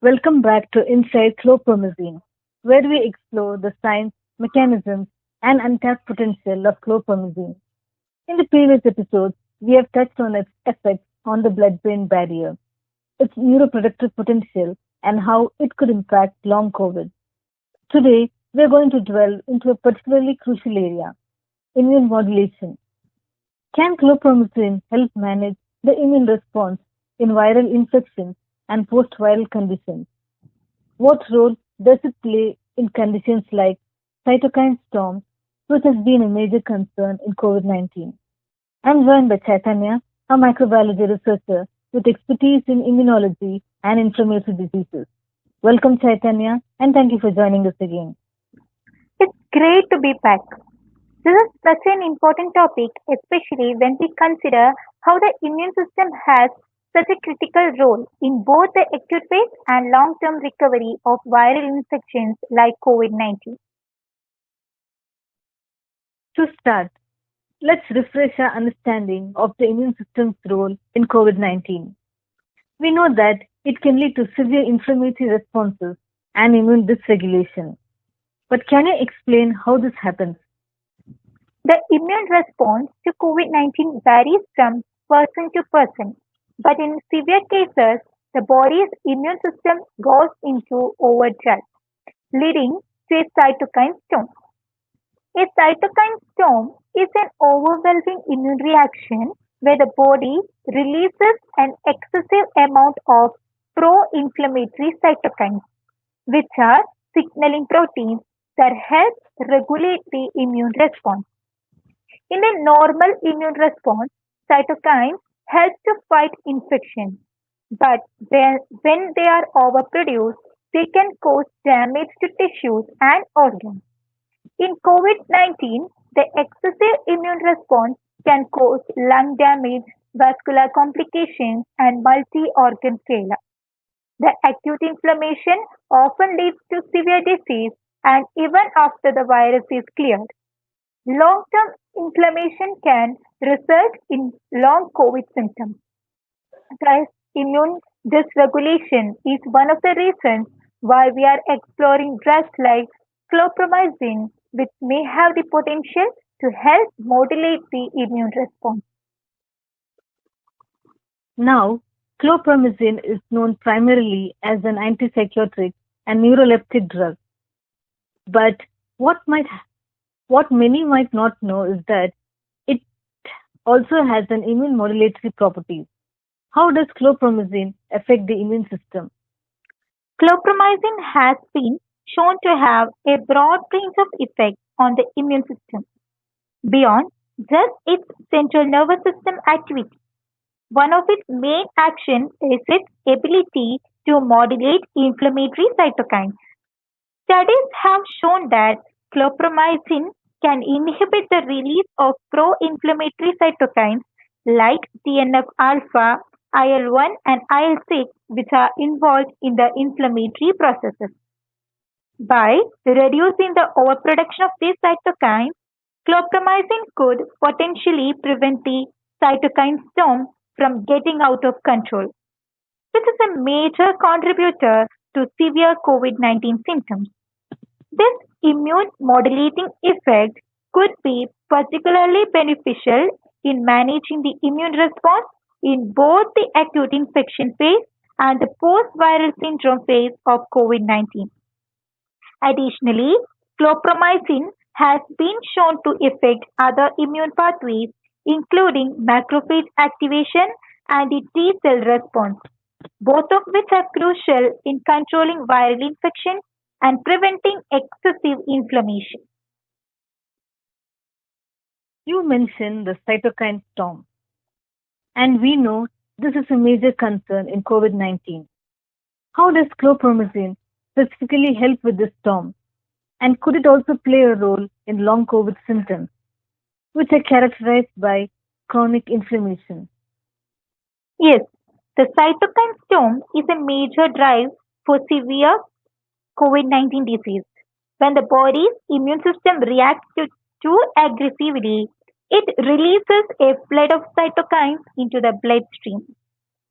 Welcome back to Inside Chlorpromazine, where we explore the science, mechanisms, and untapped potential of chlorpromazine. In the previous episodes, we have touched on its effects on the blood-brain barrier, its neuroprotective potential, and how it could impact long COVID. Today, we are going to delve into a particularly crucial area, immune modulation. Can chlorpromazine help manage the immune response in viral infections and post-viral conditions? What role does it play in conditions like cytokine storm, which has been a major concern in COVID-19? I'm joined by Chaitanya, a microbiology researcher with expertise in immunology and inflammatory diseases. Welcome, Chaitanya, and thank you for joining us again. It's great to be back. This is such an important topic, especially when we consider how the immune system has such a critical role in both the acute phase and long term recovery of viral infections like COVID 19. To start, let's refresh our understanding of the immune system's role in COVID-19. We know that it can lead to severe inflammatory responses and immune dysregulation. But can you explain how this happens? The immune response to COVID 19 varies from person to person, but in severe cases, the body's immune system goes into overdrive, leading to a cytokine storm. A cytokine storm is an overwhelming immune reaction where the body releases an excessive amount of pro-inflammatory cytokines, which are signaling proteins that help regulate the immune response. In a normal immune response, cytokines help to fight infection, but when they are overproduced, they can cause damage to tissues and organs. In COVID-19, the excessive immune response can cause lung damage, vascular complications, and multi-organ failure. The acute inflammation often leads to severe disease and even after the virus is cleared. Long-term inflammation can result in long COVID symptoms. Thus, immune dysregulation is one of the reasons why we are exploring drugs like chlorpromazine, which may have the potential to help modulate the immune response. Now, chlorpromazine is known primarily as an antipsychotic and neuroleptic drug. But what might what many might not know is that it also has an immune modulatory properties. How does chlorpromazine affect the immune system? Chlorpromazine has been shown to have a broad range of effects on the immune system beyond just its central nervous system activity. One of its main actions is its ability to modulate inflammatory cytokines. Studies have shown that chlorpromazine can inhibit the release of pro-inflammatory cytokines like TNF-alpha, IL-1 and IL-6 which are involved in the inflammatory processes. By reducing the overproduction of these cytokines, chlorpromazine could potentially prevent the cytokine storm from getting out of control, which is a major contributor to severe COVID 19 symptoms. This immune modulating effect could be particularly beneficial in managing the immune response in both the acute infection phase and the post viral syndrome phase of COVID 19. Additionally, chlorpromazine has been shown to affect other immune pathways, including macrophage activation and the T cell response, both of which are crucial in controlling viral infection and preventing excessive inflammation. You mentioned the cytokine storm, and we know this is a major concern in COVID-19. How does chlorpromazine specifically help with this storm? And could it also play a role in long COVID symptoms, which are characterized by chronic inflammation? Yes, the cytokine storm is a major drive for severe COVID 19 disease. When the body's immune system reacts to too aggressively, it releases a flood of cytokines into the bloodstream.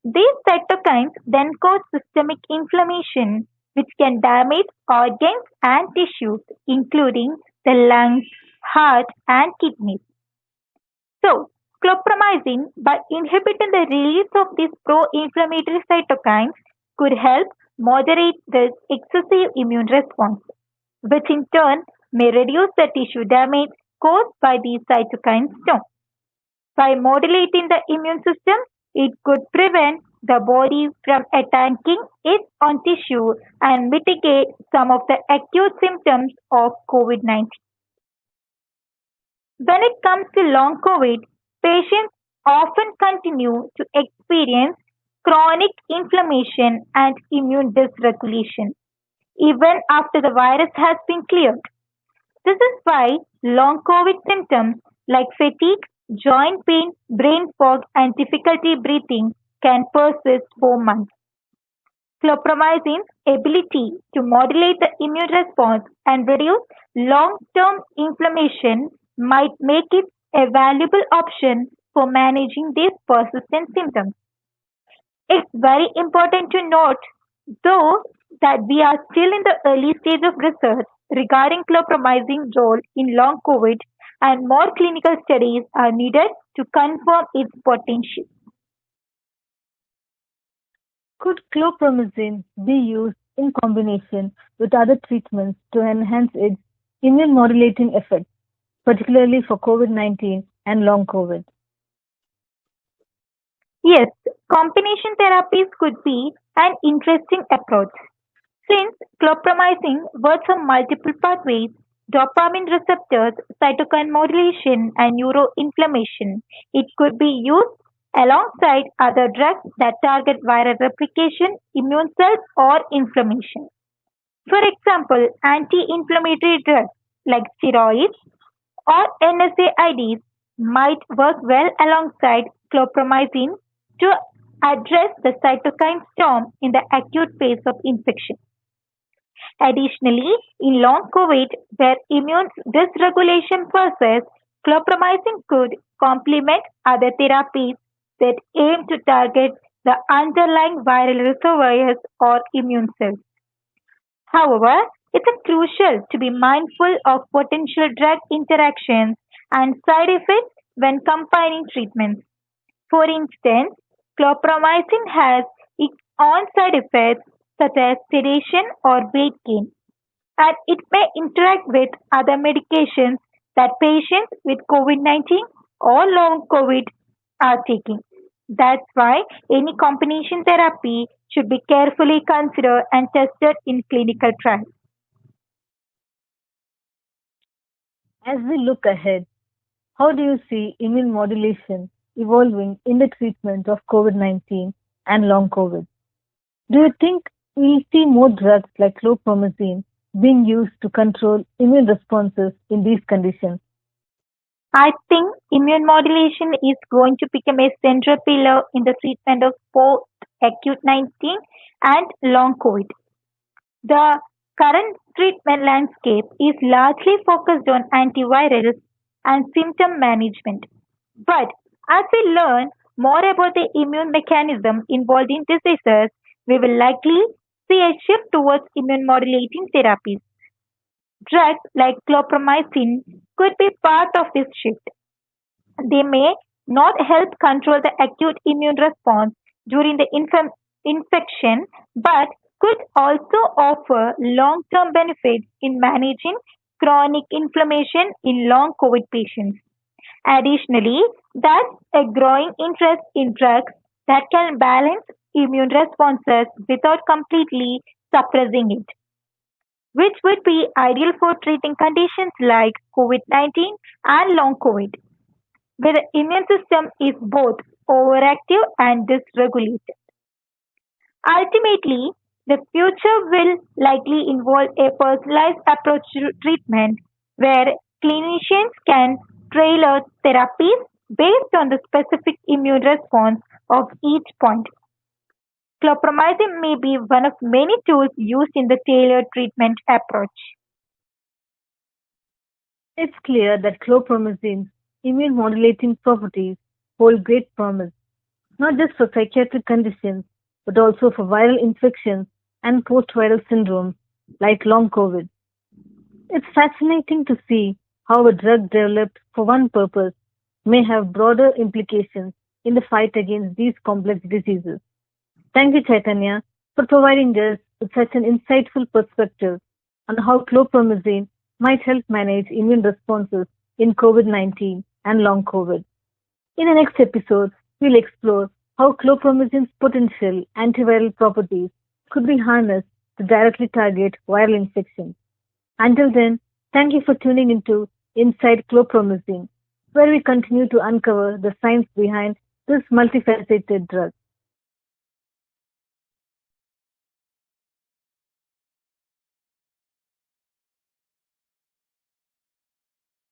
These cytokines then cause systemic inflammation, which can damage organs and tissues, including the lungs, heart, and kidneys. So, chlorpromazine, by inhibiting the release of these pro-inflammatory cytokines, could help moderate this excessive immune response, which in turn may reduce the tissue damage caused by these cytokines too. By modulating the immune system, it could prevent the body from attacking its own tissue and mitigate some of the acute symptoms of COVID-19. When it comes to long COVID, patients often continue to experience chronic inflammation and immune dysregulation even after the virus has been cleared. This is why long COVID symptoms like fatigue, joint pain, brain fog, and difficulty breathing can persist for months. Chlorpromazine's ability to modulate the immune response and reduce long-term inflammation might make it a valuable option for managing these persistent symptoms. It's very important to note, though, that we are still in the early stage of research regarding chlorpromazine's role in long COVID, and more clinical studies are needed to confirm its potential. Could chlorpromazine be used in combination with other treatments to enhance its immune modulating effects, particularly for COVID-19 and long COVID? Yes, combination therapies could be an interesting approach. Since chlorpromazine works on multiple pathways, dopamine receptors, cytokine modulation, and neuroinflammation, it could be used alongside other drugs that target viral replication, immune cells, or inflammation. For example, anti-inflammatory drugs like steroids or NSAIDs might work well alongside chlorpromazine to address the cytokine storm in the acute phase of infection. Additionally, in long COVID, where immune dysregulation persists, chlorpromazine could complement other therapies that aim to target the underlying viral reservoirs or immune cells. However, it is crucial to be mindful of potential drug interactions and side effects when combining treatments. For instance, chlorpromazine has its own side effects such as sedation or weight gain, and it may interact with other medications that patients with COVID-19 or long COVID are taking. That's why any combination therapy should be carefully considered and tested in clinical trials. As we look ahead, how do you see immune modulation evolving in the treatment of COVID-19 and long COVID? Do you think we'll see more drugs like chlorpromazine being used to control immune responses in these conditions? I think immune modulation is going to become a central pillar in the treatment of both acute 19 and long COVID. The current treatment landscape is largely focused on antivirals and symptom management. But as we learn more about the immune mechanism involved in diseases, we will likely see a shift towards immune modulating therapies. Drugs like chlorpromazine could be part of this shift. They may not help control the acute immune response during the infection, but could also offer long term benefits in managing chronic inflammation in long COVID patients. Additionally, there's a growing interest in drugs that can balance immune responses without completely suppressing it, which would be ideal for treating conditions like COVID-19 and long COVID, where the immune system is both overactive and dysregulated. Ultimately, the future will likely involve a personalized approach to treatment where clinicians can tailor therapies based on the specific immune response of each point. Chlorpromazine may be one of many tools used in the tailored treatment approach. It's clear that chlorpromazine's immune modulating properties hold great promise. not just for psychiatric conditions, but also for viral infections and post-viral syndromes like long COVID. It's fascinating to see how a drug developed for one purpose may have broader implications in the fight against these complex diseases. Thank you, Chaitanya, for providing us with such an insightful perspective on how chlorpromazine might help manage immune responses in COVID-19 and long COVID. In the next episode, we'll explore how chlorpromazine's potential antiviral properties could be harnessed to directly target viral infections. Until then, thank you for tuning into Inside Chlorpromazine, where we continue to uncover the science behind this multifaceted drug.